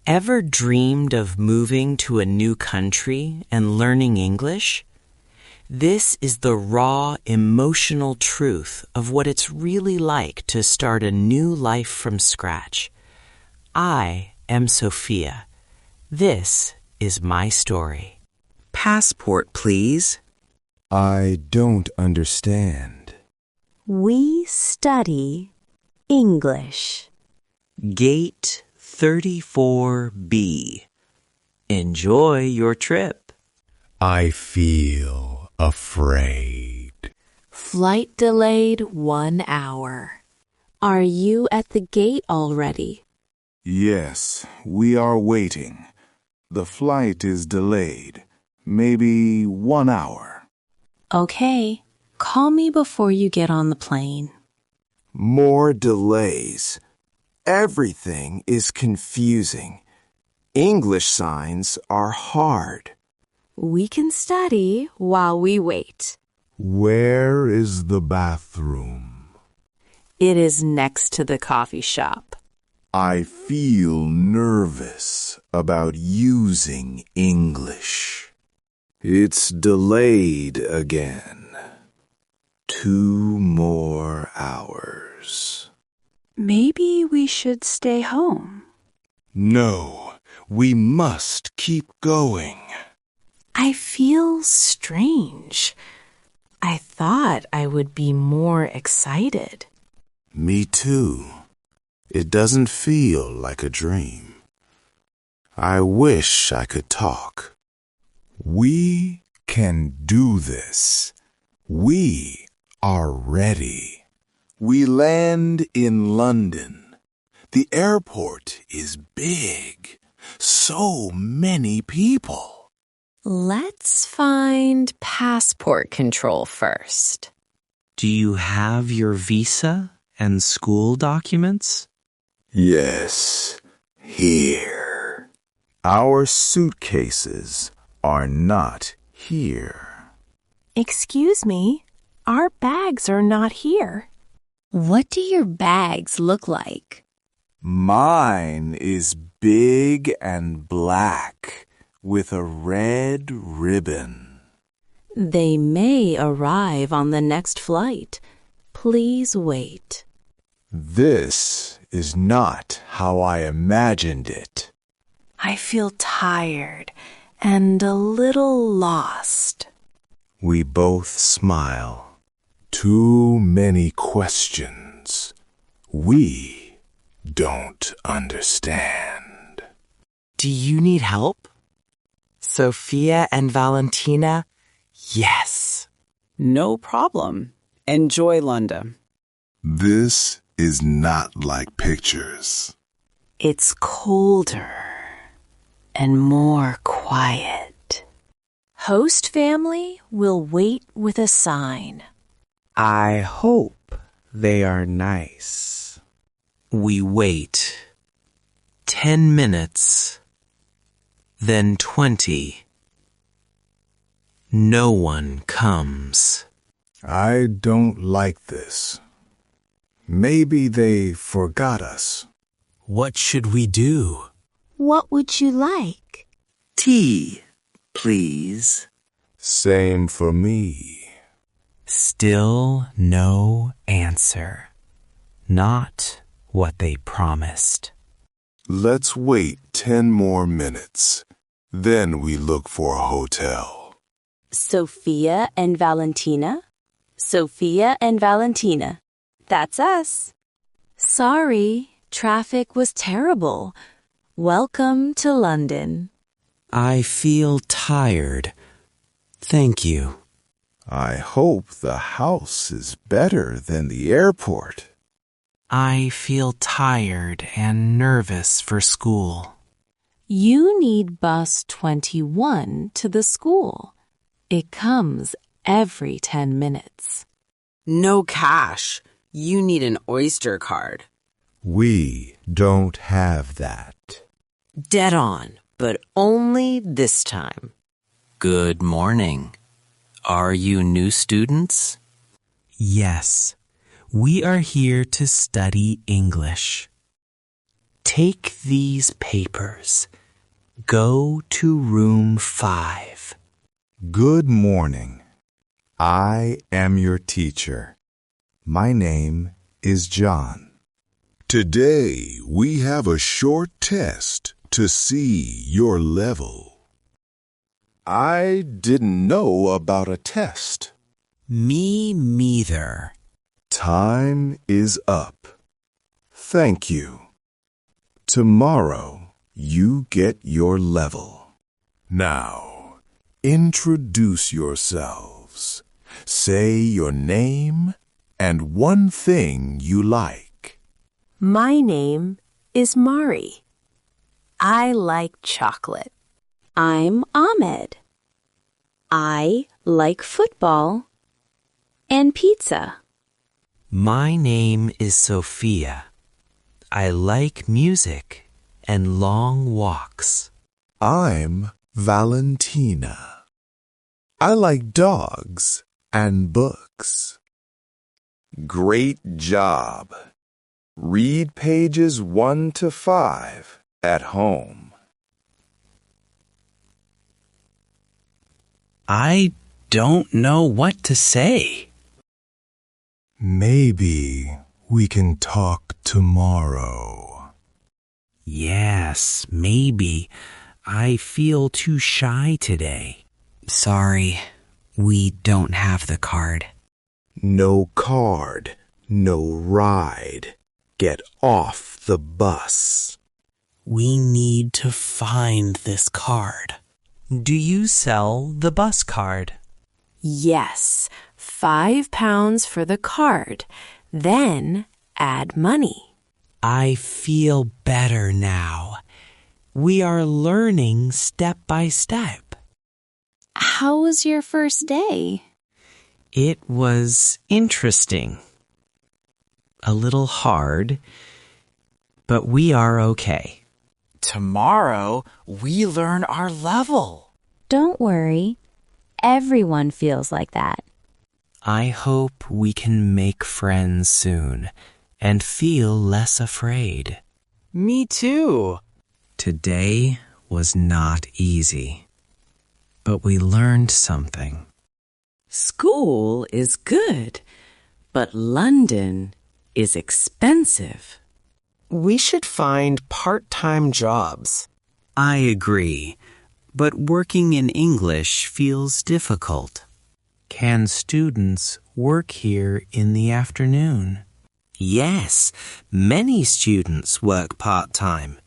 Ever dreamed of moving to a new country and learning English? This is the raw, emotional truth of what it's really like to start a new life from scratch. I am Sophia. This is my story. Passport, please. I don't understand. We study English. Gate 34B. Enjoy your trip. I feel afraid. Flight delayed 1 hour. Are you at the gate already? Yes, we are waiting. The flight is delayed. Maybe 1 hour. Okay, call me before you get on the plane. More delays. Everything is confusing. English signs are hard. We can study while we wait. Where is the bathroom? It is next to the coffee shop. I feel nervous about using English. It's delayed again. 2 more hours. Maybe we should stay home. No, we must keep going. I feel strange. I thought I would be more excited. Me too. It doesn't feel like a dream. I wish I could talk. We can do this. We are ready. We land in London. The airport is big. So many people. Let's find passport control first. Do you have your visa and school documents? Yes, here. Our suitcases are not here. Excuse me, our bags are not here. What do your bags look like? Mine is big and black with a red ribbon. They may arrive on the next flight. Please wait. This is not how I imagined it. I feel tired and a little lost. We both smile. Too many questions. We don't understand. Do you need help? Sophia and Valentina? Yes. No problem. Enjoy London. This is not like pictures. It's colder and more quiet. Host family will wait with a sign. I hope they are nice. We wait. 10 minutes. Then 20. No one comes. I don't like this. Maybe they forgot us. What should we do? What would you like? Tea, please. Same for me. Still no answer. Not what they promised. Let's wait 10 more minutes. Then we look for a hotel. Sophia and Valentina? Sophia and Valentina. That's us. Sorry, traffic was terrible. Welcome to London. I feel tired. Thank you. I hope the house is better than the airport. I feel tired and nervous for school. You need bus 21 to the school. It comes every 10 minutes. No cash. You need an Oyster card. We don't have that. Dead on, but only this time. Good morning. Are you new students? Yes, we are here to study English. Take these papers. Go to room 5. Good morning. I am your teacher. My name is John. Today we have a short test to see your level. I didn't know about a test. Me neither. Time is up. Thank you. Tomorrow you get your level. Now, introduce yourselves. Say your name and one thing you like. My name is Mari. I like chocolate. I'm Ahmed. I like football and pizza. My name is Sophia. I like music and long walks. I'm Valentina. I like dogs and books. Great job. Read pages 1 to 5 at home. I don't know what to say. Maybe we can talk tomorrow. Yes, maybe. I feel too shy today. Sorry, we don't have the card. No card, no ride. Get off the bus. We need to find this card. Do you sell the bus card? Yes, £5 for the card. Then add money. I feel better now. We are learning step by step. How was your first day? It was interesting. A little hard, but we are okay. Tomorrow, we learn our level. Don't worry. Everyone feels like that. I hope we can make friends soon and feel less afraid. Me too. Today was not easy, but we learned something. School is good, but London is expensive. We should find part-time jobs. I agree, but working in English feels difficult. Can students work here in the afternoon? Yes, many students work part-time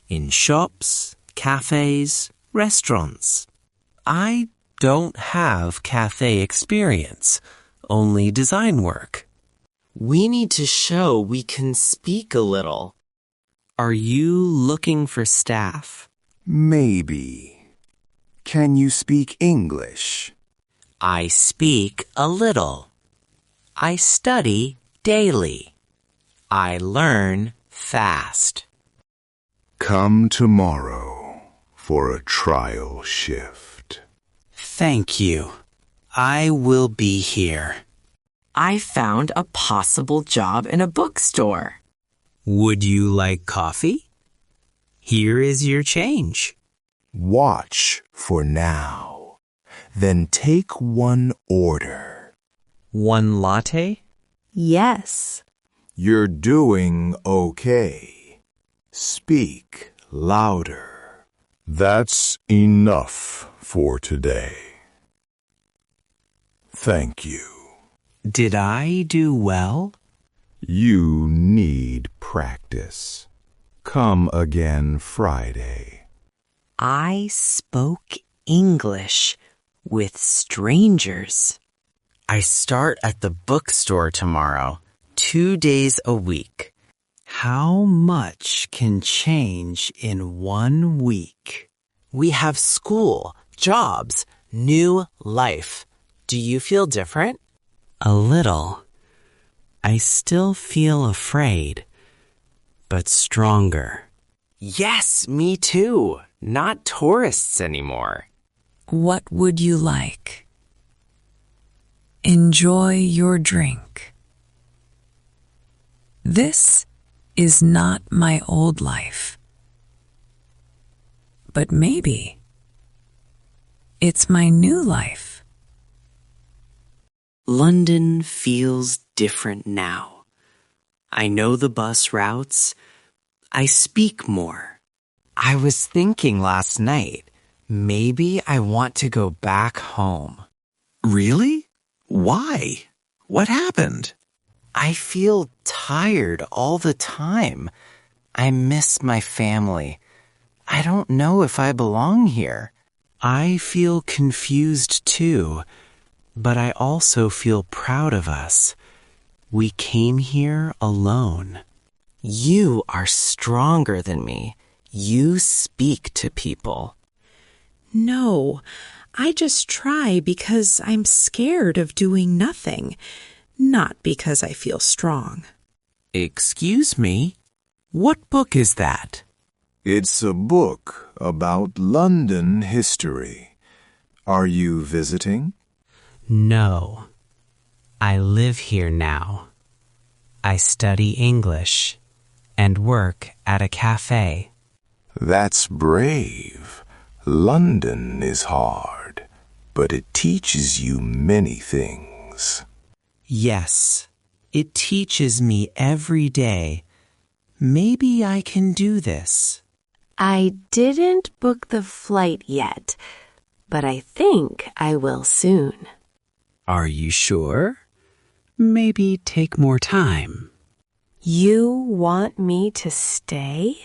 in shops, cafes, restaurants. I don't have cafe experience, only design work. We need to show we can speak a little. Are you looking for staff? Maybe. Can you speak English? I speak a little. I study daily. I learn fast. Come tomorrow for a trial shift. Thank you. I will be here. I found a possible job in a bookstore. Would you like coffee? Here is your change. Watch for now. Then take one order. 1 latte? Yes. You're doing okay. Speak louder. That's enough for today. Thank you. Did I do well? You need practice. Come again Friday. I spoke English with strangers. I start at the bookstore tomorrow, 2 days a week. How much can change in 1 week? We have school, jobs, new life. Do you feel different? A little. I still feel afraid, but stronger. Yes, me too. Not tourists anymore. What would you like? Enjoy your drink. This is not my old life. But maybe it's my new life. London feels different now. I know the bus routes. I speak more. I was thinking last night, maybe I want to go back home. Really? Why? What happened? I feel tired all the time. I miss my family. I don't know if I belong here. I feel confused too, but I also feel proud of us. We came here alone. You are stronger than me. You speak to people. No, I just try because I'm scared of doing nothing, not because I feel strong. Excuse me? What book is that? It's a book about London history. Are you visiting? No. I live here now. I study English and work at a cafe. That's brave. London is hard, but it teaches you many things. Yes, it teaches me every day. Maybe I can do this. I didn't book the flight yet, but I think I will soon. Are you sure? Maybe take more time. You want me to stay?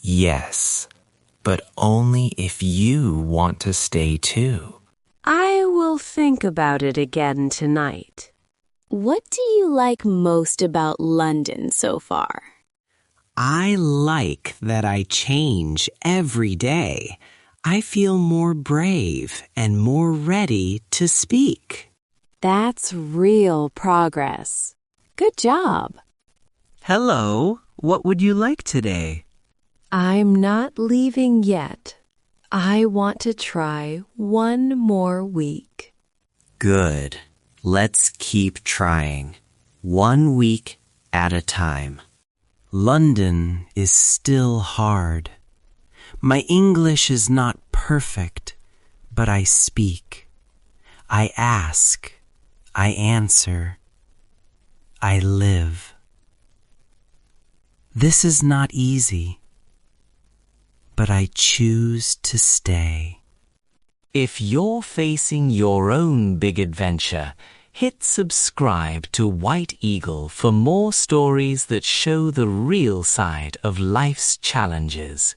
Yes, but only if you want to stay too. I will think about it again tonight. What do you like most about London so far? I like that I change every day. I feel more brave and more ready to speak. That's real progress. Good job. Hello, what would you like today? I'm not leaving yet. I want to try one more week. Good. Let's keep trying. 1 week at a time. London is still hard. My English is not perfect, but I speak. I ask. I answer. I live. This is not easy, but I choose to stay. If you're facing your own big adventure, hit subscribe to White Eagle for more stories that show the real side of life's challenges.